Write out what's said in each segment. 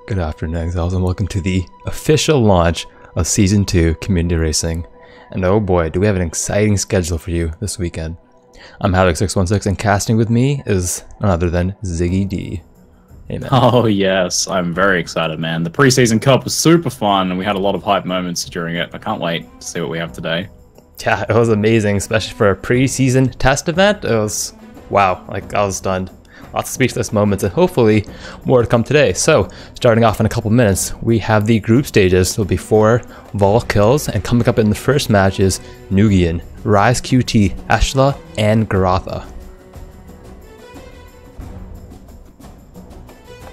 Good afternoon, exiles, and welcome to the official launch of Season 2 Community Racing. And oh boy, do we have an exciting schedule for you this weekend. I'm HeshlaXD, and casting with me is none other than Ziggy D. Hey, man. Oh yes, I'm very excited, man. The preseason cup was super fun, and we had a lot of hype moments during it. I can't wait to see what we have today. Yeah, it was amazing, especially for a preseason test event. It was, wow, like I was stunned. Lots of speechless moments, and hopefully more to come today. So, starting off in a couple minutes, we have the group stages. There'll be 4 Vaal kills, and coming up in the first match is Nugiyen, RaizQT, Heshla, and Goratha.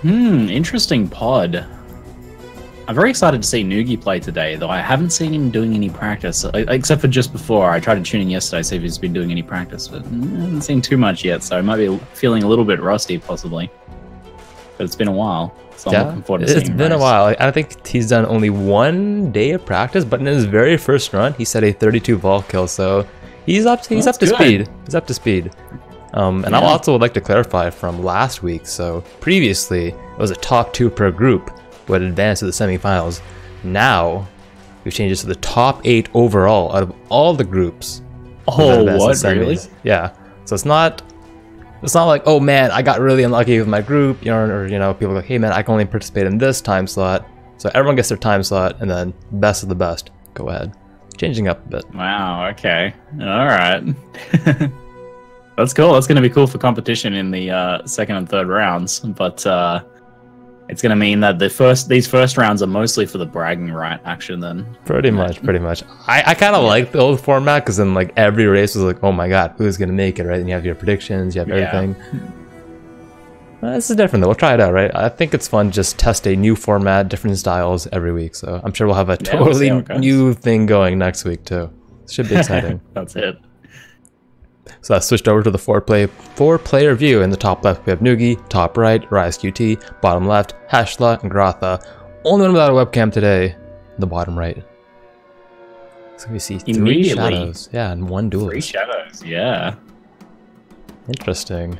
Interesting pod. I'm very excited to see Nugi play today, though I haven't seen him doing any practice, except for just before. I tried to tune in yesterday, see if he's been doing any practice, but I haven't seen too much yet, so I might be feeling a little bit rusty, possibly. But it's been a while, so I'm looking forward to seeing him. It's been a while. I think he's done only 1 day of practice, but in his very first run, he set a 32 Vaal kill, so he's up to speed. He's up to speed. And I also would like to clarify from last week, so previously, it was a top 2 per group would advance to the semifinals. Now we've changed it to the top 8 overall out of all the groups. Oh, what, really? Yeah. So it's not like, oh man, I got really unlucky with my group, or people go, hey man, I can only participate in this time slot. So everyone gets their time slot, and then best of the best go ahead. Changing up a bit. Wow. Okay. All right. That's cool. That's going to be cool for competition in the second and third rounds, but it's going to mean that these first rounds are mostly for the bragging right action then. Pretty much. I kind of like the old format, because then like every race was like, oh my god, who's going to make it, right? And you have your predictions, you have everything. This is different though. We'll try it out, right? I think it's fun to just test a new format, different styles every week. So I'm sure we'll have a totally new thing going next week too. It should be exciting. That's it. So I switched over to the 4-player view. In the top left, we have Nugi, top right, RaizQT, bottom left, Heshla, and Goratha. Only one without a webcam today, the bottom right. So we see 3 shadows. Yeah, and 1 duelist. 3 shadows, yeah. Interesting.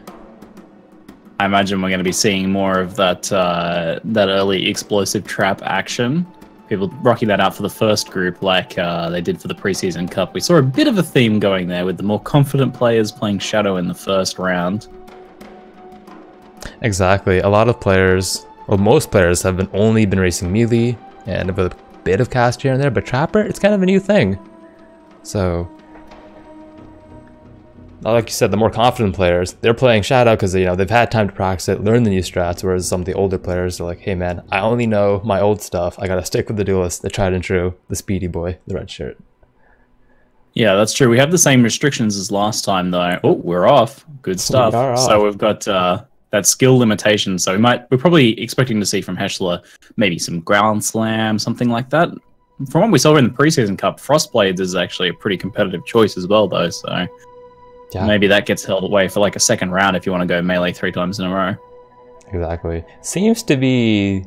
I imagine we're going to be seeing more of that that early explosive trap action. People rocking that out for the first group like they did for the preseason cup. We saw a bit of a theme going there with the more confident players playing Shadow in the first round. Exactly. A lot of players, well, most players have only been racing melee and with a bit of cast here and there, but Trapper, it's kind of a new thing. So, like you said, the more confident players, they're playing Shadow because they've had time to practice it, learn the new strats, whereas some of the older players are like, hey man, I only know my old stuff. I gotta stick with the duelist, the tried and true, the speedy boy, the red shirt. Yeah, that's true. We have the same restrictions as last time though. Oh, we're off. Good stuff. So we've got that skill limitation. So we're probably expecting to see from Heshla maybe some ground slam, something like that. From what we saw in the preseason cup, Frostblades is actually a pretty competitive choice as well though, so yeah. Maybe that gets held away for like a second round if you want to go melee 3 times in a row. Exactly. Seems to be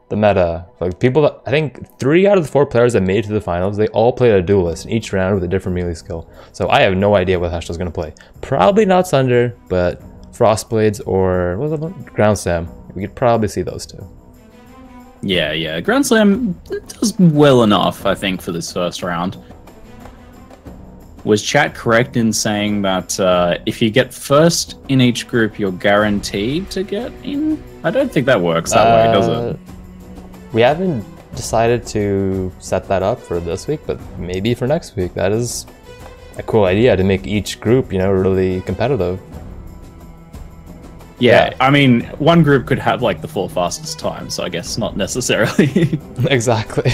the meta. Like people, I think 3 out of the 4 players that made it to the finals, they all played a duelist in each round with a different melee skill. So I have no idea what Heshla's going to play. Probably not Sunder, but Frostblades or what was it, Ground Slam. We could probably see those 2. Yeah. Ground Slam does well enough, I think, for this first round. Was chat correct in saying that if you get first in each group, you're guaranteed to get in? I don't think that works that way, does it? We haven't decided to set that up for this week, but maybe for next week. That is a cool idea to make each group, really competitive. Yeah, I mean, one group could have like the 4 fastest time, so I guess not necessarily. Exactly.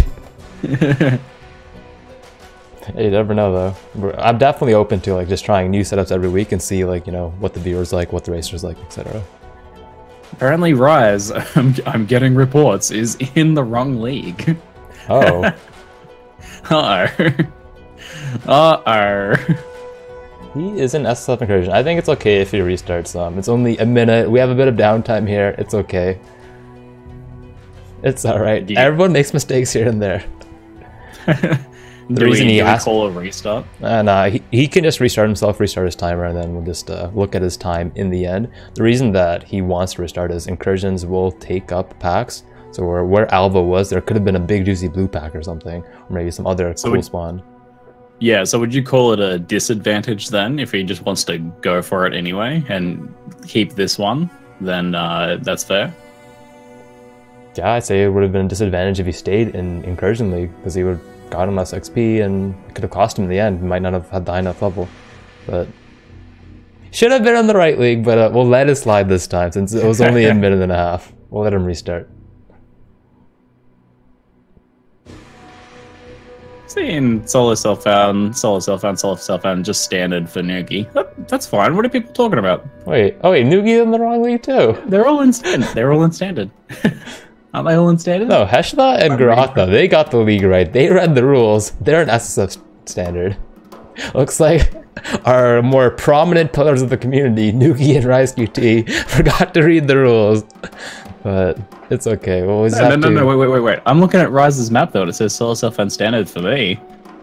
You never know though. I'm definitely open to like just trying new setups every week and see like what the viewers like, what the racers like, etc. Apparently Raiz, I'm getting reports, is in the wrong league. Oh. He is in S7 incursion. I think it's okay if he restarts. It's only a minute. We have a bit of downtime here. It's okay. It's alright. Everyone makes mistakes here and there. The reason he has to call a restart? He can just restart himself, restart his timer, and then we'll just look at his time in the end. The reason that he wants to restart is incursions will take up packs, So where Alva was, there could have been a big juicy blue pack or something, or maybe some other cool spawn. Yeah, so would you call it a disadvantage then if he just wants to go for it anyway and keep this one? Then that's fair. Yeah, I'd say it would have been a disadvantage if he stayed in Incursion League, because he would have gotten less XP and it could have cost him in the end. He might not have had the high enough level. But should have been on the right league, but we'll let it slide this time since it was only a minute and a half. We'll let him restart. Seeing solo self-found, just standard for Nugi. That's fine. What are people talking about? Wait, Nugi in the wrong league too. They're all in standard. They're all in standard. Aren't they all in standard? No, Heshla and Goratha, they got the league right. They read the rules. They're in SSF standard. Looks like our more prominent pillars of the community, Nugi and RaizQT, forgot to read the rules. But it's okay. We'll No, wait. I'm looking at Rise's map though, and it says solo self-found standard for me.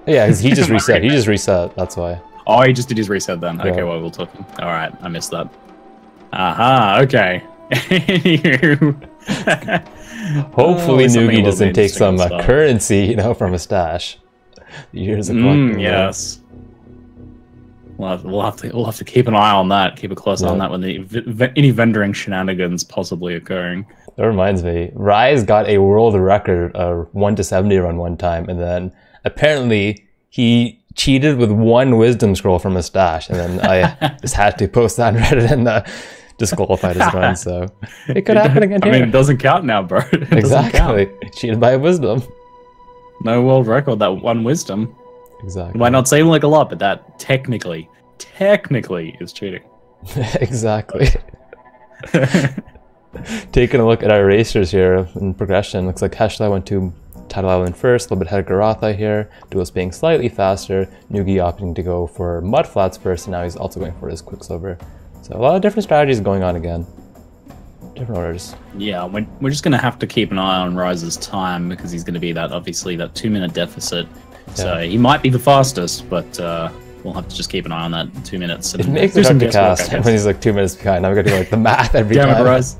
Yeah, because he just reset. He just reset. That's why. Oh, he just did his reset then. Yeah. Okay, well, we're talking. All right, I missed that. Aha, okay. Hopefully, Nugi doesn't take some currency, you know, from a stash. Years of collecting. Yes. We'll have to keep an eye on that. Keep a close eye on that when any vendoring shenanigans possibly occurring. That reminds me, Raiz got a world record 1 to 70 run one time, and then apparently he cheated with 1 wisdom scroll from a stash, and then I just had to post that on Reddit and disqualified his run. So it could happen again here. I mean, it doesn't count now, bro. Exactly. Cheated by a wisdom. No world record. That 1 wisdom. Exactly. It might not seem like a lot, but that technically is cheating. Exactly. Taking a look at our racers here in progression, looks like Heshla went to Tidal Island first, a little bit ahead of Goratha here, Duelist being slightly faster, Nugi opting to go for Mudflats first, and now he's also going for his Quicksilver. So a lot of different strategies going on again. Different orders. Yeah, we're just going to have to keep an eye on Rise's time, because he's going to be obviously that 2-minute deficit. So he might be the fastest, but we'll have to just keep an eye on that 2 minutes. It makes it hard to cast when he's like 2 minutes behind. I'm gonna do like the math every time. Damn it, Rise.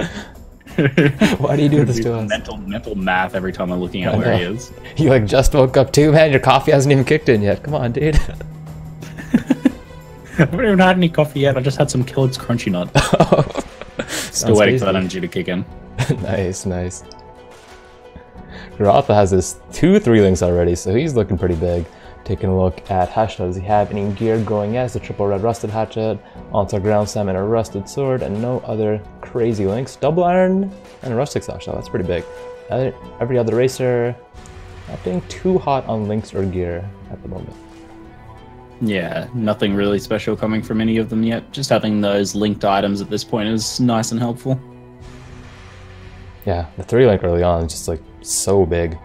Why do you do this to us? Mental math every time I'm looking at where he is. You like just woke up too, man. Your coffee hasn't even kicked in yet. Come on, dude. I haven't even had any coffee yet. I just had some Kellogg's Crunchy Nut. Still waiting for that energy to kick in. Nice. Goratha has his 2 3-links already, so he's looking pretty big. Taking a look at Heshla, does he have any gear going? Yes, the triple red rusted hatchet, onto ground slam and a rusted sword, and no other crazy links. Double iron and a rustic slash, so that's pretty big. Every other racer not being too hot on links or gear at the moment. Yeah, nothing really special coming from any of them yet. Just having those linked items at this point is nice and helpful. Yeah, the 3-link early on is just like so big.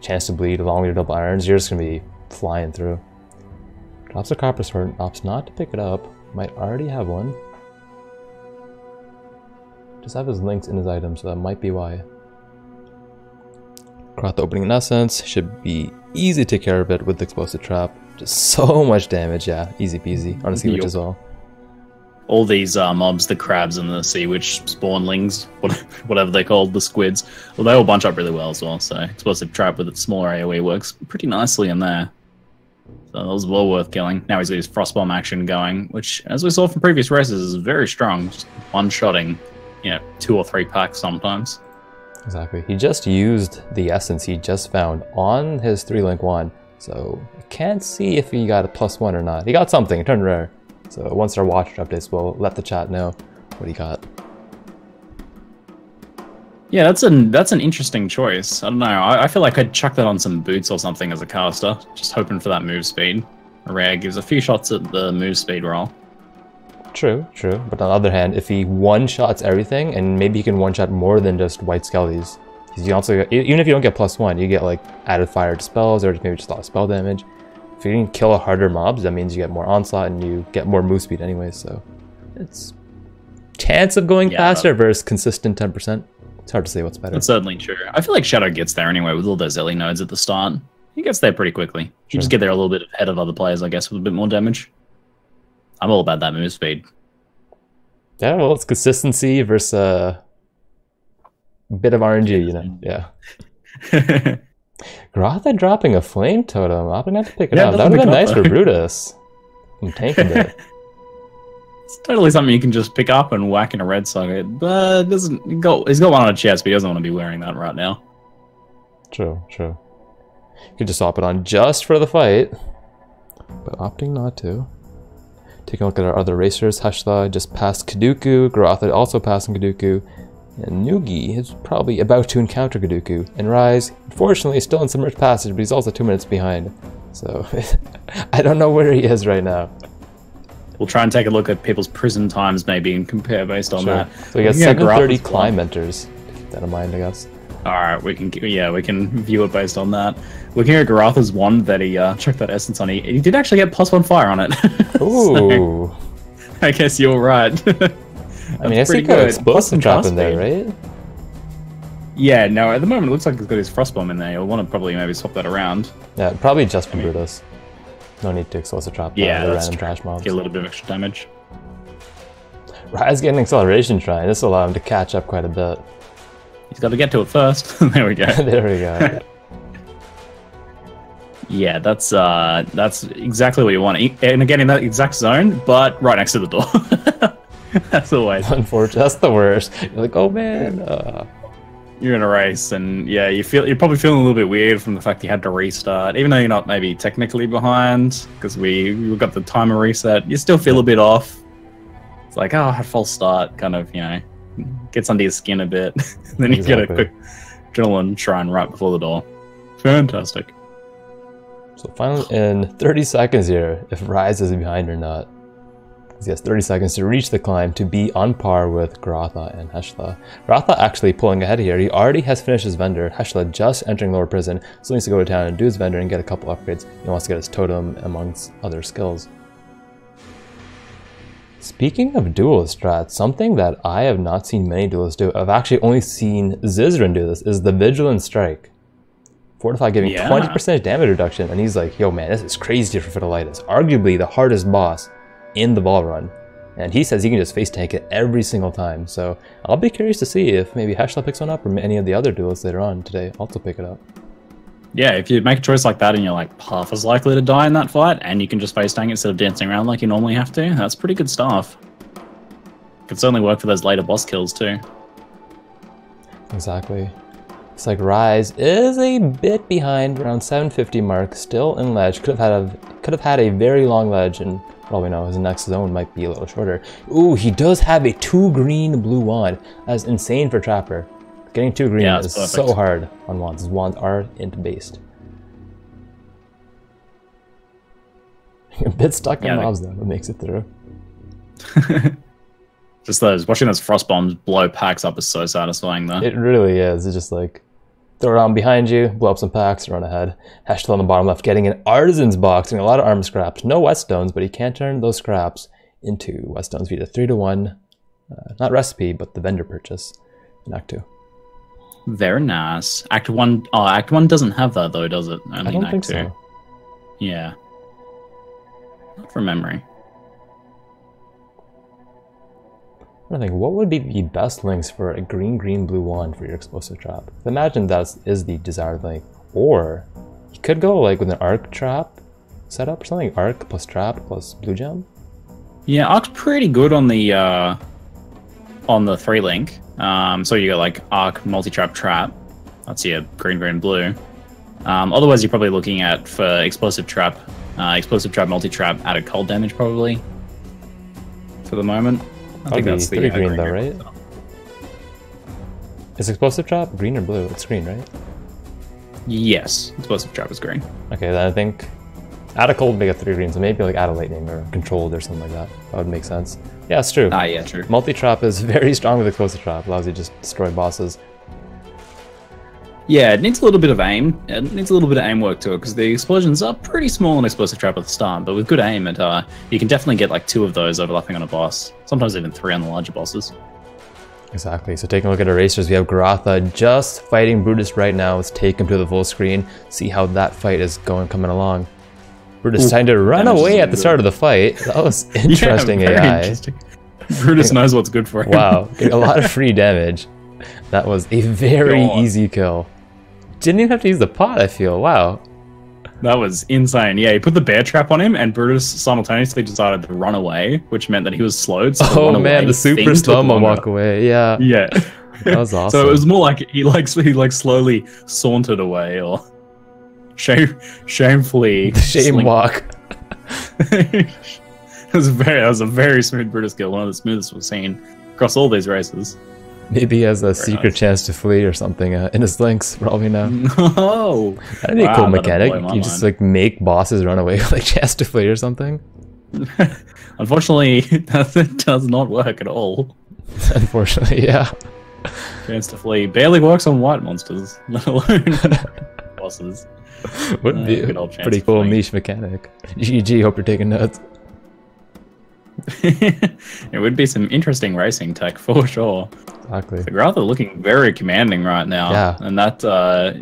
Chance to bleed along with your double irons, you're just gonna be flying through. Drops a copper sword, opts not to pick it up. Might already have one. Just have his links in his item, so that might be why. Goratha opening in essence, should be easy to take care of it with the explosive trap. Just so much damage, yeah, easy peasy. On a sea witch as well. All these mobs, the crabs and the sea witch spawnlings, whatever they're called, the squids, well, they all bunch up really well as well. So explosive trap with its smaller AoE works pretty nicely in there. So that was well worth killing. Now he's got his frostbomb action going, which, as we saw from previous races, is very strong. Just one-shotting, 2 or 3 packs sometimes. Exactly. He just used the essence he just found on his 3-link one, so I can't see if he got a +1 or not. He got something. It turned rare. So once our watcher updates, we'll let the chat know what he got. Yeah, that's an interesting choice. I don't know. I feel like I'd chuck that on some boots or something as a caster, just hoping for that move speed. Rare gives a few shots at the move speed roll. True. But on the other hand, if he one-shots everything, and maybe he can one-shot more than just white skellies. You also, even if you don't get +1, you get like added fire to spells, or maybe just a lot of spell damage. If you can kill harder mobs, that means you get more onslaught and you get more move speed anyway, so it's chance of going faster versus consistent 10%. It's hard to say what's better. That's certainly true. I feel like Shadow gets there anyway with all those early nodes at the start. He gets there pretty quickly. You just get there a little bit ahead of other players, I guess, with a bit more damage. I'm all about that move speed. Yeah, well, it's consistency versus bit of RNG, you know. Yeah. Goratha dropping a flame totem. Opting not to pick it up. That would have been nice for Brutus. I'm tanking it. It's totally something you can just pick up and whack in a red socket, but doesn't go. He's got one on a chest, but he doesn't want to be wearing that right now. True, true. You could just swap it on just for the fight, but opting not to. Taking a look at our other racers, Heshla just passed Kaduku, Goratha also passing Kaduku, and Nugi is probably about to encounter Kaduku. And Raiz, unfortunately, is still in Submerged Passage, but he's also 2 minutes behind. So, I don't know where he is right now. We'll try and take a look at people's prison times maybe and compare based on that. So we got 7:30 climb enters. Keep that in mind, I guess. Alright, we can view it based on that. Looking at Goratha's one that he chucked that essence on, he did actually get +1 fire on it. Ooh. So, I guess you're right. I mean, I see got explosive trap in there, right? Yeah, no, at the moment it looks like he's got his frost bomb in there. You'll want to probably maybe swap that around. Yeah, probably just for Brutus. No need to explosive trap the random trash mobs. Get a little bit of extra damage. Rai's getting acceleration trying. This will allow him to catch up quite a bit. He's got to get to it first. There we go. There we go. Yeah, that's exactly what you want. And again, in that exact zone, but right next to the door. That's always unfortunate. That's the worst. You're like, oh man. You're in a race, and yeah, you're probably feeling a little bit weird from the fact you had to restart, even though you're not maybe technically behind because we got the timer reset. You still feel a bit off. It's like, oh, I had false start, kind of, you know, gets under your skin a bit. Then you get a quick adrenaline shrine right before the door. Fantastic. So finally, in 30 seconds here, if Raiz is behind or not. He has 30 seconds to reach the climb to be on par with Goratha and Heshla. Goratha actually pulling ahead here. He already has finished his vendor. Heshla just entering lower prison. Still needs to go to town and do his vendor and get a couple upgrades. He wants to get his totem amongst other skills. Speaking of dual strats, something that I have not seen many duelists do, I've actually only seen Zizran do this, is the Vigilant Strike. Fortify giving 20% damage reduction, and he's like, yo man, this is crazy for Fitolitis. Arguably the hardest boss in the Vaal run, and he says he can just face tank it every single time. So I'll be curious to see if maybe Heshla picks one up or any of the other duelists later on today also pick it up. Yeah, if you make a choice like that and you're like half as likely to die in that fight, and you can just face tank it instead of dancing around like you normally have to, that's pretty good stuff. Could certainly work for those later boss kills too. Exactly. It's like Raiz is a bit behind, around 750 mark, still in ledge. Could have had a very long ledge, and all we know his next zone might be a little shorter. Ooh, he does have a 2 green blue wand. That's insane for Trapper. Getting 2 green is so hard on wands. His wands are int based. A bit stuck in mobs though, but makes it through. Just watching those frost bombs blow packs up is so satisfying though. It really is. It's just like throw it on behind you, blow up some packs, run ahead. Heshla on the bottom left getting an artisan's box and a lot of armor scraps. No whetstones, but he can turn those scraps into whetstones via 3-to-1. Not recipe, but the vendor purchase in Act 2. Very nice. Act 1. Oh, Act 1 doesn't have that though, does it? Only I don't think so. Yeah. Not from memory. I think what would be the best links for a green blue wand for your explosive trap? Imagine that is the desired link, or you could go like with an arc trap setup or something. Arc plus trap plus blue gem. Yeah, arc's pretty good on the 3 link. So you got like arc multi-trap trap. That's your green blue. Otherwise you're probably looking at for explosive trap multi-trap added cold damage probably for the moment. I think that's the green though, right? Is explosive trap green or blue? It's green, right? Yes, explosive trap is green. Okay, then I think add a cold, make it 3 green, so maybe like add a lightning or controlled or something like that. That would make sense. Yeah, it's true. Ah, yeah, true. Multi-trap is very strong with explosive trap. Allows you to just destroy bosses. Yeah, it needs a little bit of aim. It needs a little bit of aim work to it because the explosions are pretty small in explosive trap at the start, but with good aim, you can definitely get like 2 of those overlapping on a boss. Sometimes even 3 on the larger bosses. Exactly. So taking a look at our racers, we have Goratha just fighting Brutus right now. Let's take him to the full screen, see how that fight is coming along. Brutus trying to run away at the start of the fight. That was interesting AI. Interesting. Brutus knows what's good for him. Wow, getting a lot of free damage. That was a very easy kill. Didn't even have to use the pot, I feel. Wow. That was insane. Yeah, he put the bear trap on him, and Brutus simultaneously decided to run away, which meant that he was slowed. So oh man, the super slow-mo walk away. Yeah. Yeah. That was awesome. So it was more like he slowly sauntered away, or shamefully shame walk. That was a very smooth Brutus kill, one of the smoothest we've seen across all these races. Maybe he has a secret chance to flee or something in his links, probably now. Oh, that'd be a cool mechanic. You just like make bosses run away with like chance to flee or something. Unfortunately, that does not work at all. Unfortunately, yeah. Chance to flee barely works on white monsters, let alone bosses. Would be a pretty cool niche mechanic. GG, hope you're taking notes. It would be some interesting racing tech for sure. Exactly. Goratha looking very commanding right now. Yeah. And that,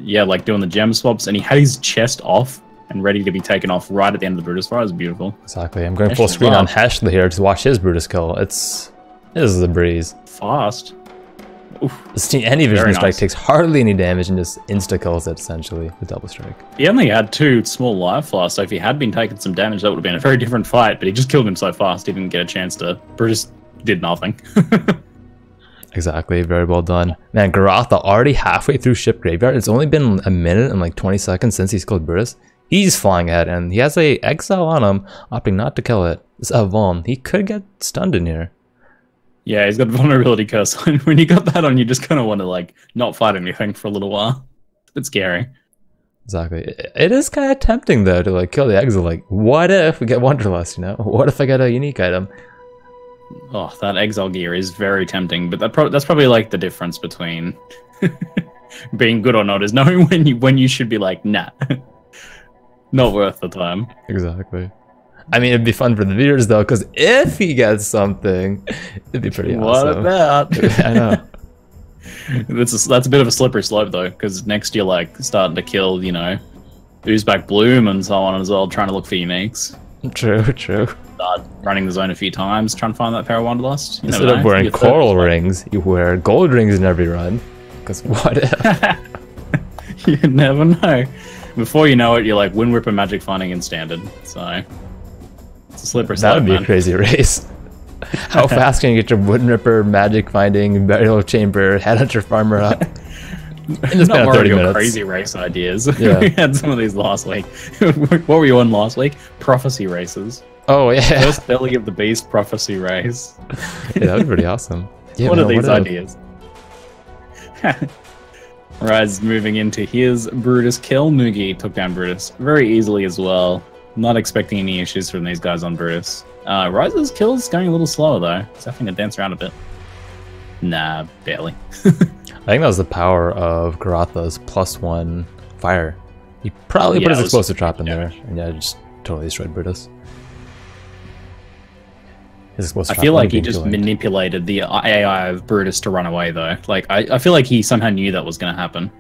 yeah, like doing the gem swaps, and he had his chest off and ready to be taken off right at the end of the Brutus fight. It was beautiful. Exactly. I'm going full screen on Heshla here to watch his Brutus kill. This is a breeze. Fast. Oof. Any vision strike takes hardly any damage and just insta kills it essentially with double strike. He only had 2 small life loss, so if he had been taking some damage, that would have been a very different fight. But he just killed him so fast, he didn't get a chance to. Brutus did nothing. Exactly, very well done. Man, Goratha already halfway through Ship Graveyard. It's only been a minute and like 20 seconds since he's killed Brutus. He's flying ahead, and he has a exile on him, opting not to kill it. This Vaal, he could get stunned in here. Yeah, he's got vulnerability curse. When you got that on, you just kind of want to like not fight anything for a little while. It's a bit scary. Exactly. It is kind of tempting though to like kill the exile. Like, what if we get Wanderlust? You know, what if I get a unique item? Oh, that exile gear is very tempting, but that's probably like the difference between being good or not, is knowing when you should be like, nah, not worth the time. Exactly. I mean, it'd be fun for the viewers though, because if he gets something, it'd be pretty awesome. What about? I know. That's a bit of a slippery slope though, because next you're like starting to kill, you know, Oozback Bloom and so on as well, trying to look for uniques. True, true. Start running the zone a few times, trying to find that pair of Wanderlust. Instead of wearing coral rings, you wear gold rings in every run. Because what if? You never know. Before you know it, you're like Wind Ripper Magic Finding in Standard. So it's a slippery slope. That would be a crazy race. How fast can you get your Wind Ripper, Magic Finding, Burial Chamber, Headhunter Farmer up? In not more of your crazy race ideas. Yeah. We had some of these last week. What were you on last week? Prophecy races. Oh yeah. First Belly of the Beast prophecy race. Yeah, that would be pretty awesome. Yeah, what are these ideas? Raiz moving into his Brutus kill. Nugi took down Brutus very easily as well. Not expecting any issues from these guys on Brutus. Raiz's kill's going a little slower though. He's having to dance around a bit. Nah, barely. I think that was the power of Goratha's +1 fire. He probably put his explosive trap in there, and yeah, just totally destroyed Brutus. I feel like he just manipulated the AI of Brutus to run away, though. Like, I feel like he somehow knew that was going to happen.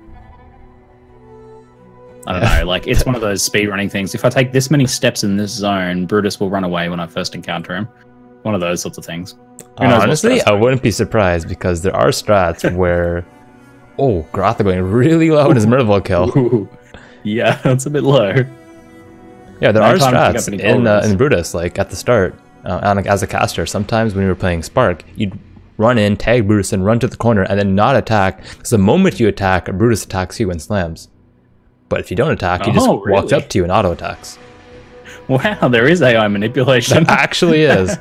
I don't know, like, it's one of those speedrunning things. If I take this many steps in this zone, Brutus will run away when I first encounter him. One of those sorts of things. Honestly, I wouldn't be surprised, because there are strats where... Oh, Goratha going really low in his Murderval kill. Ooh. Yeah, that's a bit low. Yeah, there are strats in Brutus, like, at the start. As a caster, sometimes when you were playing Spark, you'd run in, tag Brutus, and run to the corner, and then not attack, because the moment you attack, Brutus attacks you and slams. But if you don't attack, he just walks up to you and auto attacks. Wow, there is AI manipulation. There actually is.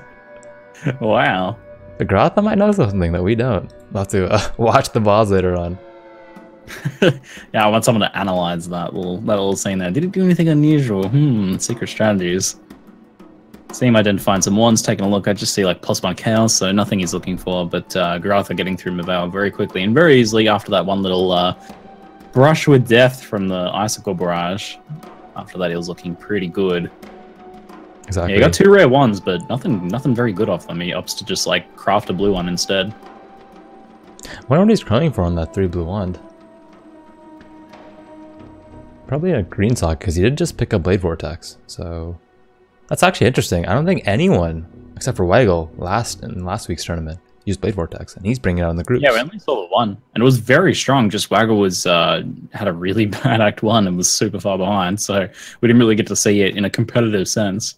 Wow. The Goratha might know something that we don't. We'll have to watch the Vaals later on. Yeah, I want someone to analyze that little scene there. Did it do anything unusual? Secret strategies. Seem identifying some ones, taking a look. I just see like +1 chaos, so nothing he's looking for. But Goratha getting through Vaal very quickly and very easily after that one little brush with death from the Icicle Barrage. After that, he was looking pretty good. Exactly. Yeah, he got 2 rare ones, but nothing very good off them. He opts to just like craft a blue one instead. I wonder what he's crying for on that 3 blue wand. Probably a green sock, because he did just pick up Blade Vortex, so that's actually interesting. I don't think anyone, except for Weigel, in last week's tournament, use Blade Vortex, and he's bringing it out in the groups. Yeah, we only saw the one, and it was very strong. Just Waggle was had a really bad Act 1 and was super far behind, so we didn't really get to see it in a competitive sense.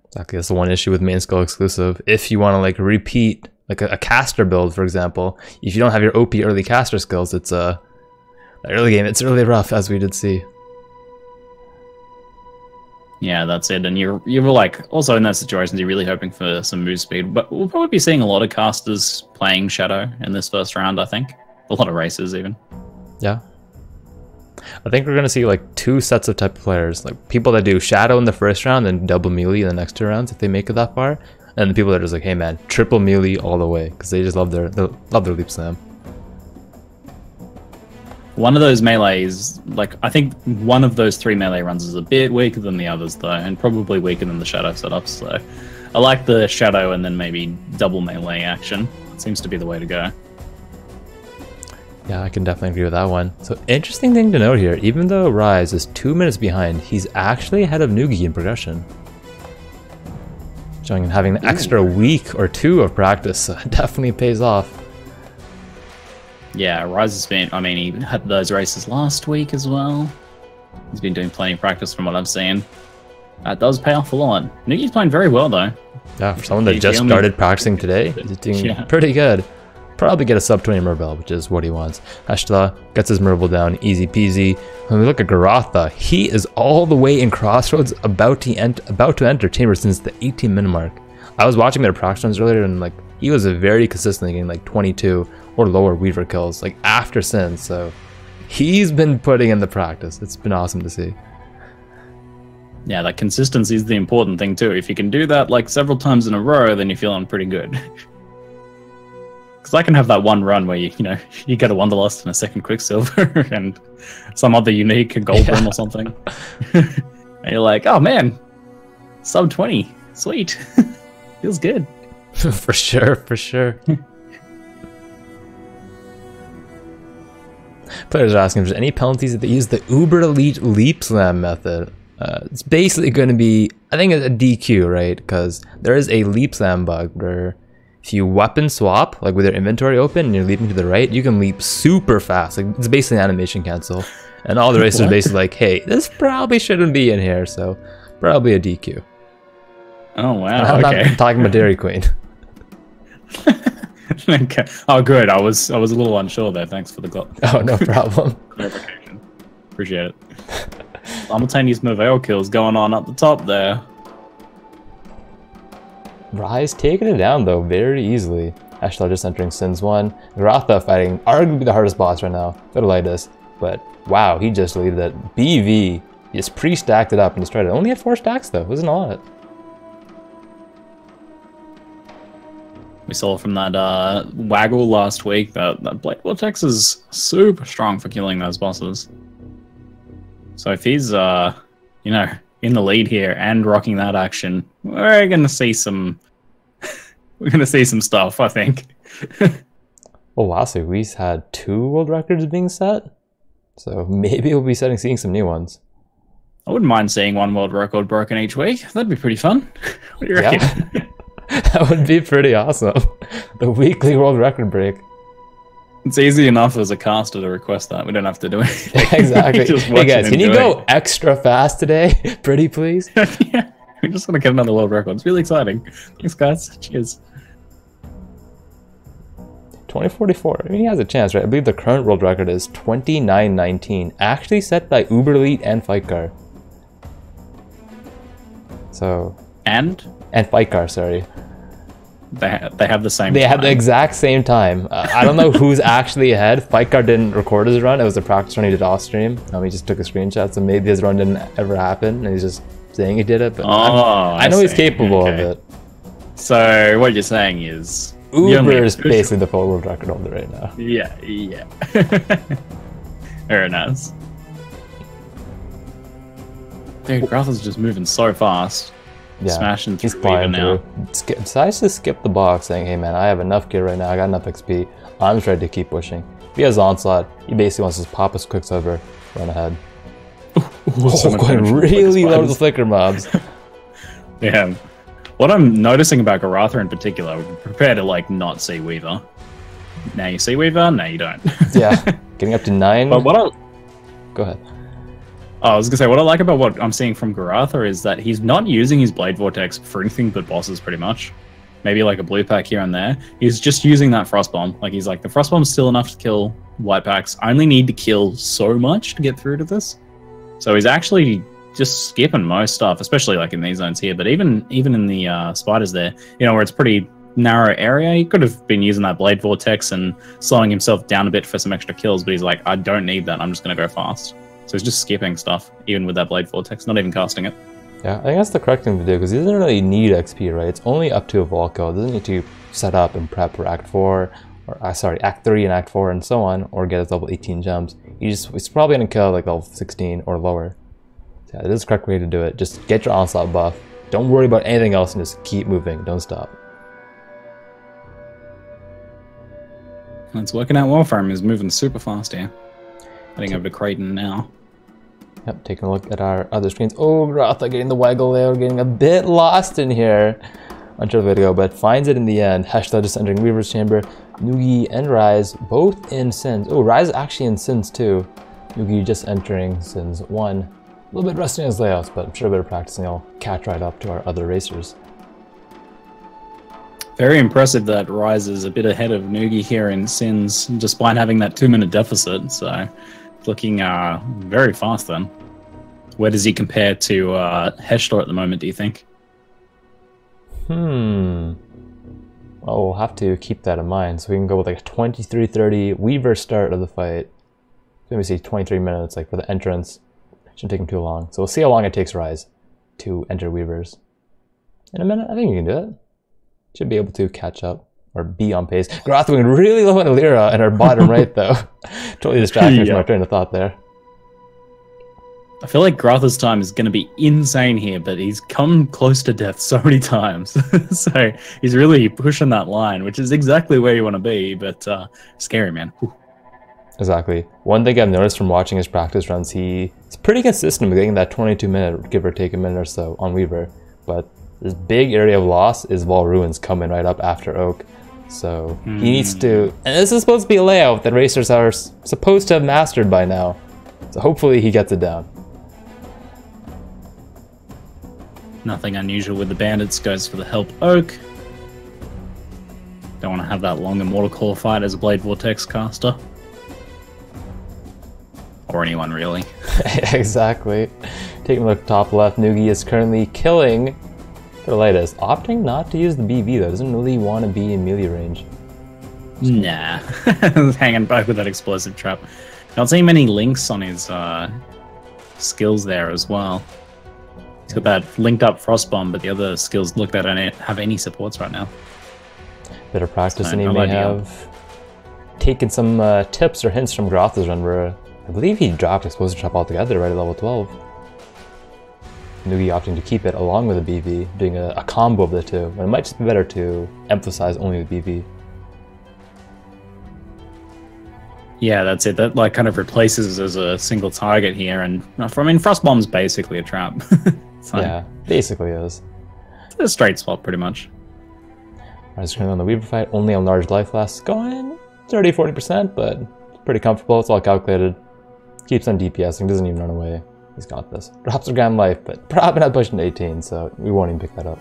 Exactly, that's the one issue with main skill exclusive. If you want to like repeat like a caster build, for example, if you don't have your OP early caster skills, it's the early game. It's really rough, as we did see. Yeah, that's it. And you're like also in that situation, you're really hoping for some move speed. But we'll probably be seeing a lot of casters playing Shadow in this first round. I think a lot of racers even. Yeah, I think we're gonna see like two sets of type of players, like people that do Shadow in the first round and double melee in the next 2 rounds if they make it that far, and the people that are just like, hey man, triple melee all the way because they just love their leap slam. One of those melees, like I think one of those 3 melee runs is a bit weaker than the others though, and probably weaker than the Shadow setups. So I like the Shadow and then maybe double melee action. It seems to be the way to go. Yeah, I can definitely agree with that one. So interesting thing to note here, even though Raiz is 2 minutes behind, he's actually ahead of Nugiyen in progression. Showing him having an extra week or 2 of practice, so it definitely pays off. Yeah, Raiz has been, I mean, he had those races last week as well. He's been doing plenty of practice from what I've seen. That does pay off a lot. Nugiyen's playing very well though. Yeah, for someone that just started practicing today, he's doing pretty good. Probably get a sub 20 Merble, which is what he wants. Heshla gets his Merble down, easy peasy. When we look at Goratha, he is all the way in Crossroads, about to enter Chamber since the 18-minute mark. I was watching their practice runs earlier, and like he was very consistently getting like 22 or lower Weaver kills, like after Sin. So he's been putting in the practice. It's been awesome to see. Yeah, that consistency is the important thing too. If you can do that like several times in a row, then you're feeling pretty good. Because I can have that one run where you get a Wanderlust and a second Quicksilver and some other unique gold room or something. And you're like, oh man, sub 20, sweet. Feels good. For sure, for sure. Players are asking if there's any penalties if they use the Uber Elite Leap Slam method. It's basically going to be, I think, a DQ, right? Because there is a Leap Slam bug where if you weapon swap, like with your inventory open and you're leaping to the right, you can leap super fast. Like it's basically an animation cancel. And all the racers are basically like, hey, this probably shouldn't be in here, so probably a DQ. Oh, wow. I'm not talking about Dairy Queen. Okay. Oh, good. I was a little unsure there. Thanks for the Oh, no problem. Clarification. Appreciate it. Simultaneous Merveil kills going on up the top there. Raiz taking it down though very easily. Heshla just entering Sins 1. Goratha fighting arguably the hardest boss right now. Vitalitis. But wow, he just deleted it. BV just pre-stacked it up and destroyed it. Only had 4 stacks though. It wasn't a lot. We saw from that Waggle last week that Blade Vortex is super strong for killing those bosses. So if he's in the lead here and rocking that action, we're gonna see some stuff, I think. Well, last week we had 2 world records being set, so maybe we'll be seeing some new ones. I wouldn't mind seeing 1 world record broken each week. That'd be pretty fun. What do you reckon? Yeah. That would be pretty awesome. The weekly world record break. It's easy enough as a caster to request that. We don't have to do anything. Exactly. Hey guys, can you go extra fast today? Pretty please? Yeah, we just want to get another world record. It's really exciting. Thanks guys. Cheers. 2044. I mean, he has a chance, right? I believe the current world record is 29:19, actually set by Uber Elite and Fightcar. So and Fightcar, sorry. They have the same. They had the exact same time. I don't know who's actually ahead. Fightcar didn't record his run. It was a practice run he did off stream. He just took a screenshot, so maybe his run didn't ever happen, and he's just saying he did it. But I know he's capable of it. So what you're saying is Uber is basically the full world record holder right now. Yeah. Very nice. Dude, Goratha's just moving so fast. Yeah, smashing through. He's flying through. Decides to skip the box, saying, "Hey man, I have enough gear right now. I got enough XP. I'm just ready to keep pushing." If he has Onslaught, he basically wants to just pop his Quicksilver, run ahead. Going really low to the flicker mobs. Yeah, What I'm noticing about Goratha in particular, prepare to like not see Weaver. Now you see Weaver, now you don't. Yeah, getting up to 9. But Go ahead. I was gonna say, what I like about what I'm seeing from Goratha is that he's not using his Blade Vortex for anything but bosses, pretty much. Maybe like a blue pack here and there. He's just using that Frost Bomb. Like he's like, the Frost Bomb's still enough to kill white packs. I only need to kill so much to get through to this. So he's actually just skipping most stuff, especially like in these zones here. But even in the spiders there, you know, where it's pretty narrow area, he could have been using that Blade Vortex and slowing himself down a bit for some extra kills. But he's like, I don't need that. I'm just gonna go fast. So he's just skipping stuff, even with that Blade Vortex, not even casting it. Yeah, I think that's the correct thing to do, because he doesn't really need XP, right? It's only up to a Vaal kill. It doesn't need to set up and prep for Act 4, or sorry, Act 3 and Act 4 and so on, or get his level 18 gems. He's probably going to kill like level 16 or lower. So yeah, this is the correct way to do it. Just get your onslaught buff. Don't worry about anything else and just keep moving. Don't stop. It's working out well for him. He's moving super fast here. Heading over to Creighton now. Yep, taking a look at our other screens. Oh, Goratha getting the waggle there, getting a bit lost in here. Much of the video, but finds it in the end. Heshla just entering Weaver's Chamber. Nugi and Raiz both in Sins. Oh, Raiz actually in Sins too. Nugi just entering Sins 1. A little bit rusty in his layouts, but I'm sure a bit of practicing will catch right up to our other racers. Very impressive that Raiz is a bit ahead of Nugi here in Sins, despite having that 2-minute deficit. So looking very fast then. Where does he compare to Heshla at the moment, do you think? Well, we'll have to keep that in mind. So we can go with like a 23:30 Weaver start of the fight. Let me see, 23 minutes like for the entrance. Shouldn't take him too long. So we'll see how long it takes Raiz to enter Weavers. In a minute, I think you can do it. Should be able to catch up. Or be on pace. Goratha going really low on the Lyra and our bottom right though. Totally distracting from my train of thought there. I feel like Goratha's time is going to be insane here, but he's come close to death so many times. So he's really pushing that line, which is exactly where you want to be, but scary, man. Whew. Exactly. One thing I've noticed from watching his practice runs, he's pretty consistent with getting that 22-minute, give or take a minute or so on Weaver, but this big area of loss is Vaal Ruins coming right up after Oak. So he needs to, and this is supposed to be a layout that racers are supposed to have mastered by now. So hopefully he gets it down. Nothing unusual with the bandits, goes for the help Oak. Don't want to have that long Immortal Core fight as a Blade Vortex caster. Or anyone really. Exactly. Taking a look top left, Nugi is currently killing Latest, opting not to use the BB though, doesn't really want to be in melee range. Nah, hanging back with that explosive trap. Not seeing many links on his skills there as well. He's got that linked up Frost Bomb, but the other skills look like they don't have any supports right now. Bit of practice, and he may have taken some tips or hints from Goratha's run where I believe he dropped explosive trap altogether right at level 12. Nugi opting to keep it along with the BV, doing a combo of the two, but it might just be better to emphasize only the BV. Yeah, that's it. That like kind of replaces as a single target here, and I mean, Frost Bomb's basically a trap. Yeah, basically is. It's a straight swap, pretty much. Raiz currently on the Weaver fight, only on large life loss, going 30-40%, but it's pretty comfortable. It's all calculated. Keeps on DPSing, doesn't even run away. He's got this. Drops a gram life, but probably not pushing to 18, so we won't even pick that up.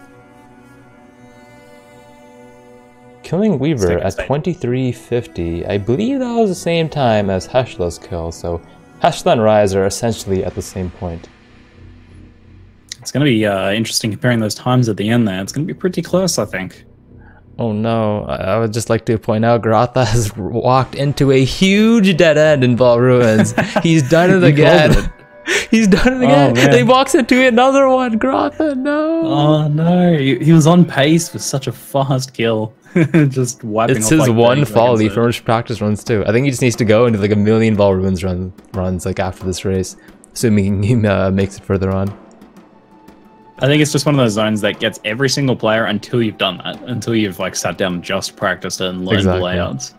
Killing Weaver at 23:50. I believe that was the same time as Heshla's kill, so Heshla and Raiz are essentially at the same point. It's going to be interesting comparing those times at the end there. It's going to be pretty close, I think. Oh no, I would just like to point out Goratha has walked into a huge dead end in Vaal Ruins. He's done it again. He's done it again. Oh, he walks into another one. Goratha, no. Oh no, he was on pace for such a fast kill. Just wiping off. It's his like one folly from his practice runs too. I think he just needs to go into like a million Vaal Ruins runs like after this race, assuming he makes it further on. I think it's just one of those zones that gets every single player until you've done that, until you've like sat down and just practiced it and learned the layouts.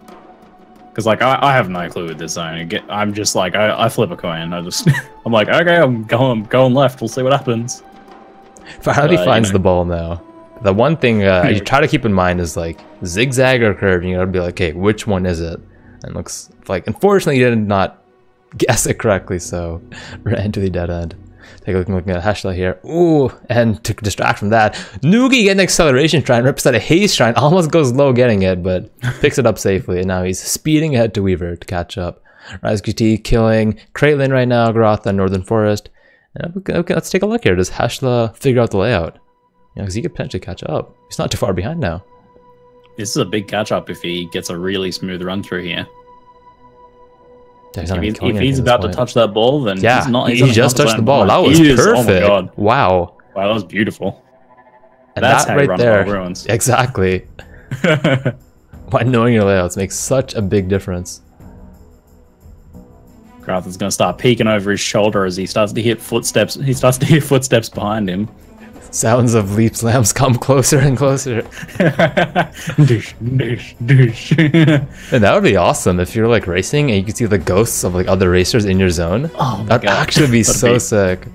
Because like I have no clue with this zone. I'm just like I flip a coin. I'm like, okay, I'm going left. We'll see what happens. Finally finds the ball now. The one thing you try to keep in mind is like zigzag or curve. You gotta be like, okay, which one is it? And it looks like, unfortunately, you did not guess it correctly, so ran into the dead end. Take a look at Heshla here. Ooh, and to distract from that, Nugi getting an acceleration shrine, rips out a haste shrine, almost goes low getting it, but picks it up safely. And now he's speeding ahead to Weaver to catch up. RaizQT killing Caitlyn right now, Goratha, Northern Forest. And okay, let's take a look here. Does Heshla figure out the layout? You know, because he could potentially catch up. He's not too far behind now. This is a big catch up if he gets a really smooth run through here. Yeah, if he's about to touch that ball, then yeah, he's not. He just touched the ball. That was perfect. Oh my God. Wow. Wow, that was beautiful. And that's that how right there, ruins. Exactly. By knowing your layouts makes such a big difference. Goratha's going to start peeking over his shoulder as he starts to hear footsteps. He starts to hear footsteps behind him. Sounds of leap slams come closer and closer. Dish, dish, dish. And that would be awesome if you're like racing and you can see the ghosts of like other racers in your zone. Oh, that'd actually be so sick.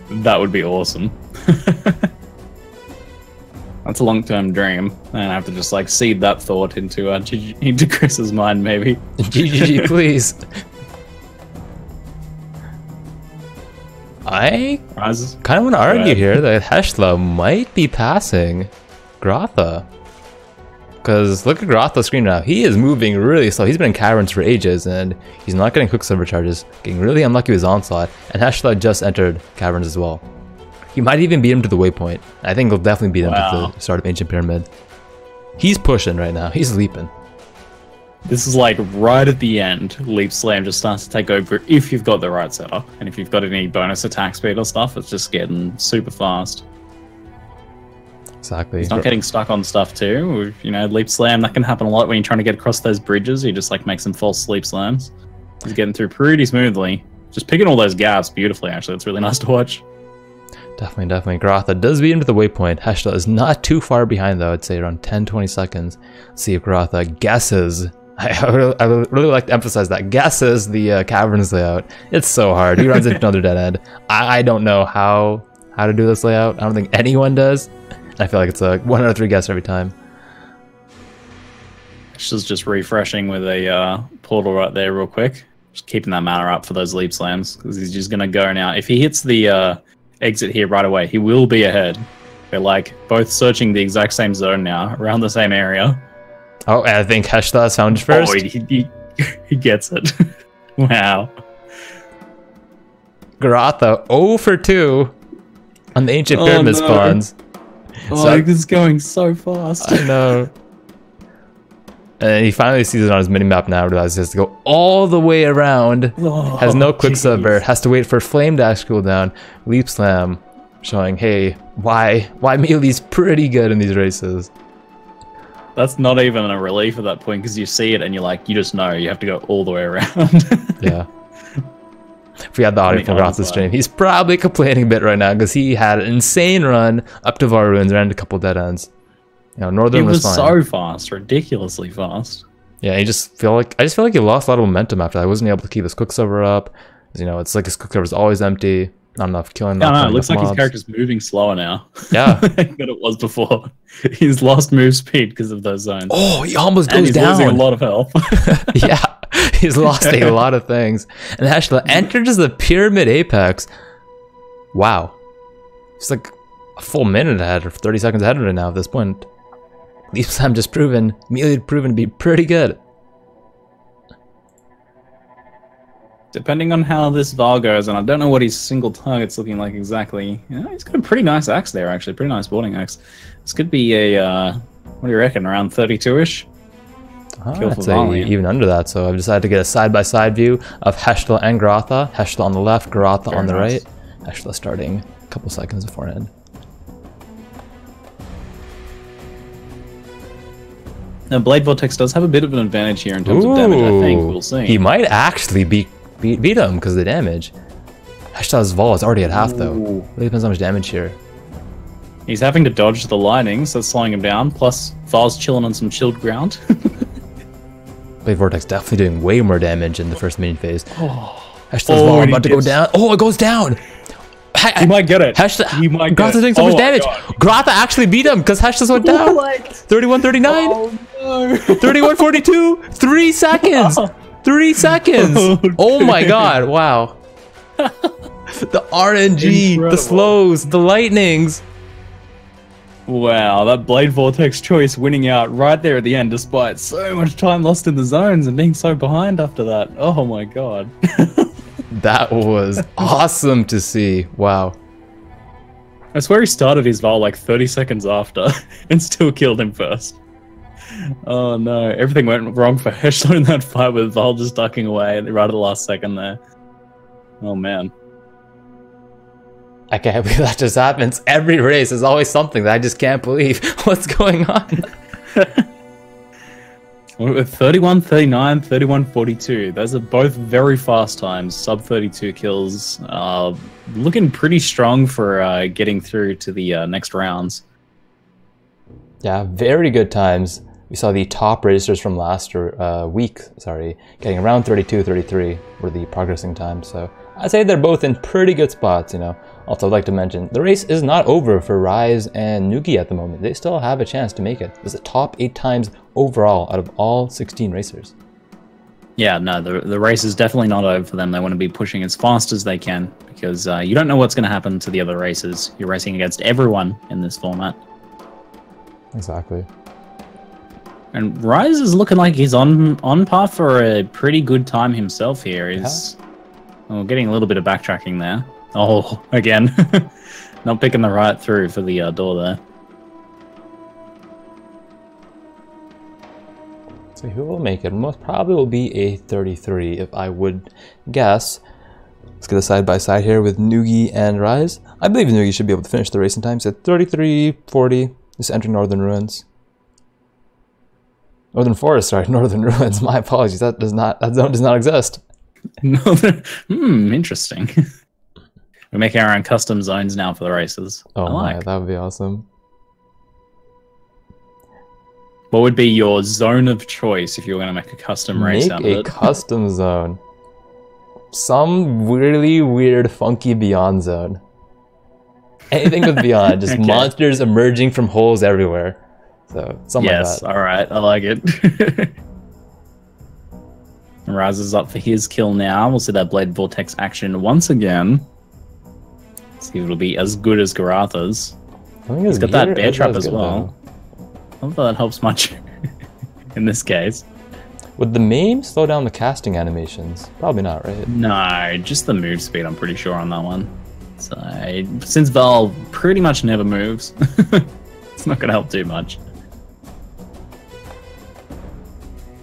That would be awesome. That's a long-term dream, and I have to just like seed that thought into Chris's mind, maybe. GGG, please. I kind of want to argue here that Heshla might be passing Goratha. Because look at Goratha's screen now. He is moving really slow. He's been in caverns for ages and he's not getting Quicksilver charges. Getting really unlucky with his onslaught. And Heshla just entered caverns as well. He might even beat him to the waypoint. I think he'll definitely beat him to the start of Ancient Pyramid. He's pushing right now. He's leaping. This is like right at the end. Leap Slam just starts to take over if you've got the right setup. And if you've got any bonus attack speed or stuff, it's just getting super fast. Exactly. He's not getting stuck on stuff too. You know, Leap Slam, that can happen a lot when you're trying to get across those bridges. He just like makes some false Sleep Slams. He's getting through pretty smoothly. Just picking all those gaps beautifully, actually. It's really nice to watch. Definitely, definitely. Goratha does beat him to the waypoint. Heshla is not too far behind though. I'd say around 10-20 seconds. Let's see if Goratha guesses. I would really like to emphasize that. Guesses the caverns layout. It's so hard. He runs into another dead end. I don't know how to do this layout. I don't think anyone does. I feel like it's a 1 out of 3 guess every time. She's just refreshing with a portal right there real quick. Just keeping that mana up for those leap slams. Because he's just going to go now. If he hits the exit here right away, he will be ahead. They're like both searching the exact same zone now, around the same area. Oh, and I think Heshla has found it first. Oh, he gets it. Wow. Goratha 0 for 2 on the Ancient Pyramid spawns. Oh, so, this is going so fast. I know. And he finally sees it on his minimap now, realizes he has to go all the way around. Oh, has no Quicksilver, has to wait for Flame Dash cooldown. Leap Slam, showing, hey, why Melee's pretty good in these races. That's not even a relief at that point, because you see it and you're like, you just know you have to go all the way around. Yeah. If we had the audio from Goratha's stream, he's probably complaining a bit right now because he had an insane run up to Vaal Ruins, ran a couple dead ends. You know, Northern was fine. So fast, ridiculously fast. Yeah, I just feel like he lost a lot of momentum after that. I wasn't able to keep his Quicksilver up. You know, it's like his Quicksilver's always empty. Not enough killing. No, it looks like his character's moving slower now. Yeah, than it was before. He's lost move speed because of those zones. Oh, he almost goes down. He's losing a lot of health. Yeah, he's lost a lot of things. And Heshla enters the Pyramid Apex. Wow, it's like a full minute ahead or 30 seconds ahead of it now at this point. Leap Slam just immediately proven to be pretty good. Depending on how this Vaal goes, and I don't know what his single target's looking like exactly. Yeah, he's got a pretty nice axe there, actually. Pretty nice boarding axe. This could be a, what do you reckon, around 32-ish? I'd say even under that. So I've decided to get a side-by-side view of Heshla and Goratha. Heshla on the left, Goratha on the right. Heshla starting a couple seconds beforehand. Now, Blade Vortex does have a bit of an advantage here in terms of damage, I think. We'll see. He might actually beat him because of the damage. Heshla's Vaal is already at half though. Really depends on how much damage here. He's having to dodge the lightning, so it's slowing him down. Plus, Vaal's chilling on some chilled ground. Blade Vortex definitely doing way more damage in the first minion phase. Heshla's Vaal about to go down. Oh, it goes down! He might get it. He might get it. Goratha's doing so much damage. Goratha actually beat him because Heshla went down. 31-39. Oh, no. 31-42. 3 seconds. 3 seconds. Oh my god. Wow. The RNG, incredible. The slows, the lightnings. Wow, that Blade Vortex choice winning out right there at the end despite so much time lost in the zones and being so behind after that. Oh my god. That was awesome to see. Wow. I swear he started his Vaal like 30 seconds after and still killed him first. Oh no, everything went wrong for Heshla in that fight with Vaal just ducking away right at the last second there. Oh man. I can't believe that just happens. Every race is always something that I just can't believe. What's going on? With 31-39, 31-42. Those are both very fast times. Sub 32 kills. Looking pretty strong for getting through to the next rounds. Yeah, very good times. We saw the top racers from last week, getting around 32-33 were the progressing times. So I'd say they're both in pretty good spots, you know. Also, I'd like to mention, the race is not over for Raiz and Nugiyen at the moment. They still have a chance to make it. It's the top 8 times overall out of all 16 racers. Yeah, no, the race is definitely not over for them. They want to be pushing as fast as they can because you don't know what's going to happen to the other racers. You're racing against everyone in this format. Exactly. And Raiz is looking like he's on par for a pretty good time himself here. He's getting a little bit of backtracking there. Oh, again. Not picking the right through for the door there. So who will make it? Most probably will be a 33 if I would guess. Let's get a side-by-side here with Nugiyen and Raiz. I believe Nugiyen should be able to finish the race in time. So 33-40, just entering Northern Ruins. Northern Forest, sorry, Northern Ruins. My apologies. That zone does not exist. Northern. Interesting. We're making our own custom zones now for the races. Oh my, that would be awesome. What would be your zone of choice if you were going to make a custom race out of it? Make a custom zone. Some really weird, funky Beyond zone. Anything with Beyond, just monsters emerging from holes everywhere. So, something like that. Yes, alright, I like it. Raiz is up for his kill now. We'll see that Blade Vortex action once again. See if it'll be as good as Goratha's. He's got that bear trap as well. I don't know if that helps much in this case. Would the meme slow down the casting animations? Probably not, right? No, just the move speed, I'm pretty sure on that one. So, since Vaal pretty much never moves, it's not going to help too much.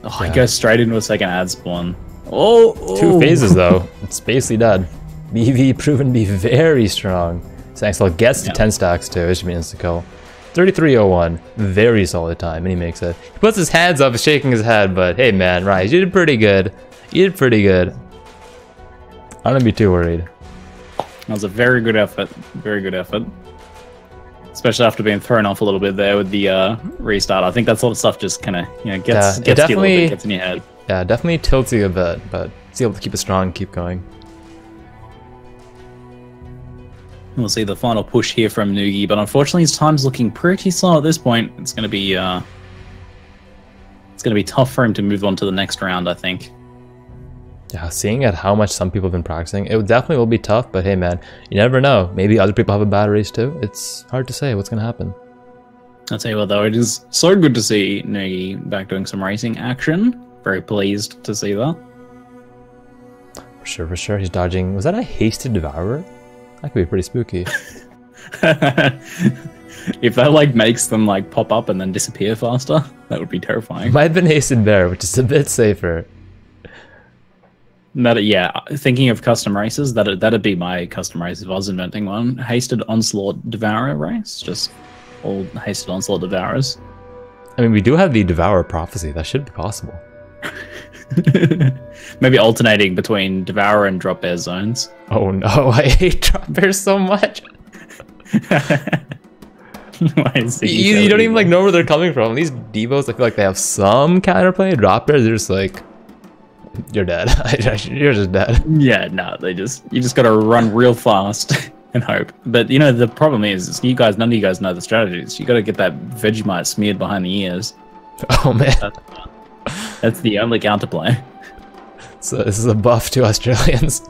Oh, yeah. He goes straight into a second ad spawn. Oh! 2 phases though. It's basically dead. BV proven to be very strong. Saxel gets to 10 stacks too. It should be insta-kill. 33-01. Very solid time, and he makes it. He puts his hands up, shaking his head, but hey man, Raiz, you did pretty good. You did pretty good. I don't be too worried. That was a very good effort. Very good effort. Especially after being thrown off a little bit there with the restart. I think that sort of stuff just kind of gets to you a little bit, gets in your head. Yeah, definitely tilts you a bit, but it's able to keep it strong and keep going. We'll see the final push here from Nugiyen, but unfortunately his time's looking pretty slow at this point. It's going to be tough for him to move on to the next round, I think. Yeah, seeing at how much some people have been practicing, it definitely will be tough, but hey man, you never know. Maybe other people have a bad race too. It's hard to say what's going to happen. I'll tell you what though, it is so good to see Nugiyen back doing some racing action. Very pleased to see that. For sure, for sure. He's dodging. Was that a hasted devourer? That could be pretty spooky. If that like makes them like pop up and then disappear faster, that would be terrifying. Might have been hasted bear, which is a bit safer. Yeah, thinking of custom races, that'd be my custom race if I was inventing one. Hasted Onslaught Devourer race, just all Hasted Onslaught Devourers. I mean, we do have the Devourer Prophecy. That should be possible. Maybe alternating between Devourer and Drop Bear zones. Oh no, I hate Drop Bears so much. You don't even like know where they're coming from. These Devos, I feel like they have some counterplay. Drop Bears, they're just like, you're dead. You're just dead. Yeah, no, you just gotta run real fast and hope. But you know, the problem is you guys, none of you guys know the strategies. You got to get that Vegemite smeared behind the ears. Oh man, that's the only counterplay. So this is a buff to Australians.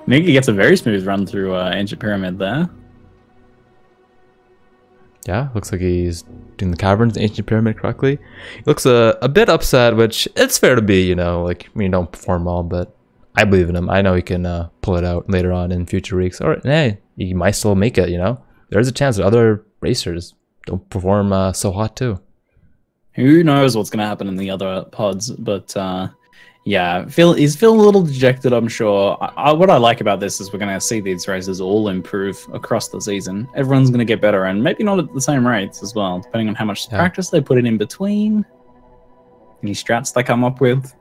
Nugi gets a very smooth run through Ancient Pyramid there. Yeah, looks like he's doing the caverns, Ancient Pyramid correctly. He looks a bit upset, which it's fair to be, you know, like when you don't perform well, but I believe in him. I know he can pull it out later on in future weeks. Or, hey, he might still make it, you know? There's a chance that other racers don't perform so hot too. Who knows what's going to happen in the other pods, but yeah, he's feeling a little dejected, I'm sure. What I like about this is we're going to see these races all improve across the season. Everyone's going to get better, and maybe not at the same rates as well, depending on how much practice they put in between. Any strats they come up with.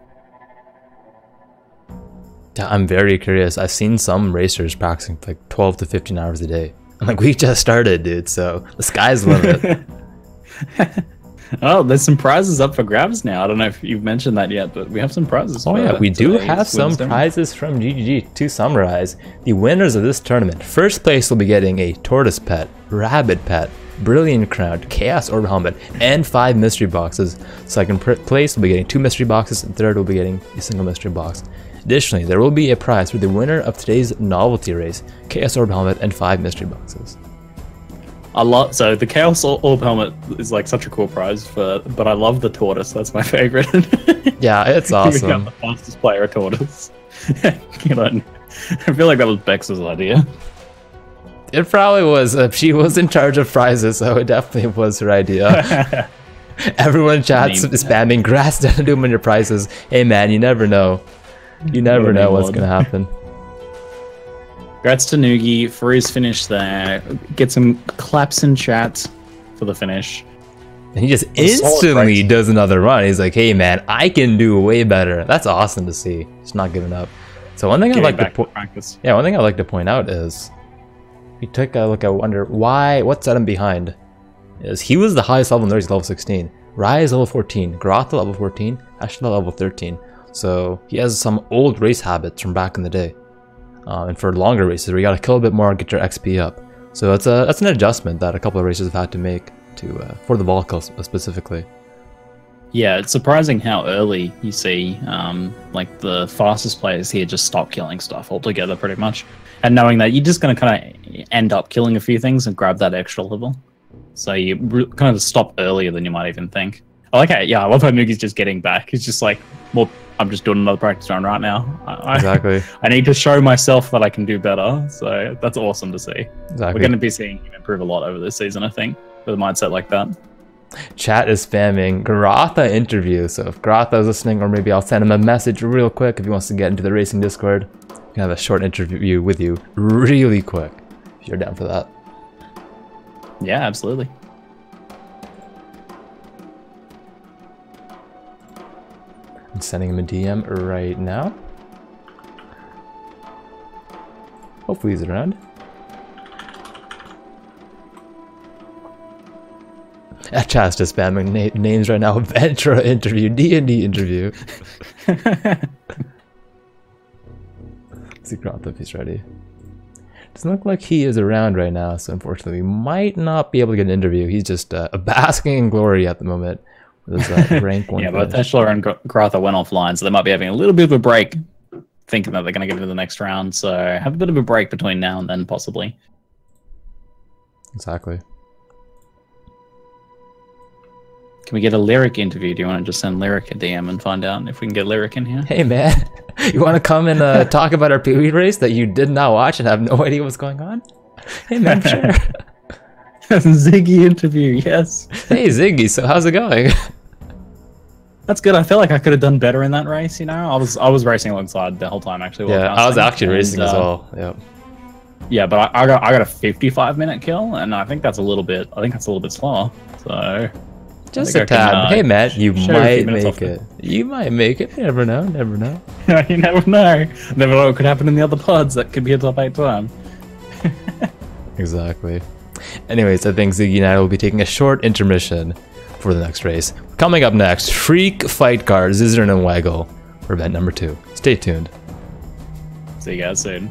Yeah, I'm very curious. I've seen some racers practicing like 12 to 15 hours a day. I'm like, we just started, dude, so the sky's the limit. Oh, there's some prizes up for grabs now. I don't know if you've mentioned that yet, but we have some prizes. Oh yeah, we do have some prizes from GGG. To summarize, the winners of this tournament, first place will be getting a Tortoise Pet, Rabbit Pet, Brilliant Crown, Chaos Orb Helmet, and 5 mystery boxes. Second place will be getting 2 mystery boxes, and third will be getting a single mystery box. Additionally, there will be a prize for the winner of today's novelty race, Chaos Orb Helmet, and 5 mystery boxes. So the Chaos Orb Helmet is like such a cool prize, but I love the Tortoise. That's my favorite. Yeah, it's awesome. You become the fastest player of Tortoise. You know, I feel like that was Bex's idea. It probably was. She was in charge of prizes, so it definitely was her idea. Everyone in chat's spamming grass down to do your prizes. Hey man, you never know. You never know what's going to happen. Congrats to Nugi for his finish there. Get some claps in chat for the finish. And he just instantly does another run. He's like, hey man, I can do way better. That's awesome to see. He's not giving up. So one thing I'd like to point out is we took a look at wonder what set him behind. Is he was the highest level in there, he's level 16. Raiz level 14, Goratha level 14, Heshla level 13. So he has some old race habits from back in the day. And for longer races, we got to kill a bit more and get your XP up. So that's an adjustment that a couple of racers have had to make for the Vaal kill specifically. Yeah, it's surprising how early you see like the fastest players here just stop killing stuff altogether, pretty much, and knowing that you're just going to kind of end up killing a few things and grab that extra level. So you kind of stop earlier than you might even think. I like how, yeah, I love how Nugi's just getting back. He's just like, well, I'm just doing another practice run right now. Exactly. I need to show myself that I can do better. So that's awesome to see. Exactly. We're going to be seeing him improve a lot over this season, I think, with a mindset like that. Chat is spamming Goratha interview. So if Goratha is listening, or maybe I'll send him a message real quick if he wants to get into the racing Discord. We can have a short interview with you really quick if you're down for that. Yeah, absolutely. I'm sending him a DM right now. Hopefully he's around. Chat's just spamming names right now. Ventura interview, D&D interview. See Goratha if he's ready. Doesn't look like he is around right now, so unfortunately we might not be able to get an interview. He's just basking in glory at the moment. Rank 1 yeah, but Heshla and Goratha went offline, so they might be having a little bit of a break, thinking that they're going to get into the next round. So have a bit of a break between now and then, possibly. Exactly. Can we get a Lyric interview? Do you want to just send Lyric a DM and find out if we can get Lyric in here? Hey man, you want to come and talk about our Pee-wee race that you did not watch and have no idea what's going on? Hey man, sure. Ziggy interview, yes. Hey Ziggy, so how's it going? That's good. I feel like I could have done better in that race. You know, I was racing alongside the whole time actually. Yeah, I was actually racing as well. Yeah. Yeah, but I got a 55-minute kill, and I think that's a little bit. I think that's a little bit slower. So just a tad. Hey Matt, you might make it. You might make it. You never know. Never know. You never know. Never know what could happen in the other pods. That could be a top 8 time. Exactly. Anyways, I think Ziggy and I will be taking a short intermission for the next race. Coming up next, Freak Fight Card, Zizzern and Waggle for event number 2. Stay tuned. See you guys soon.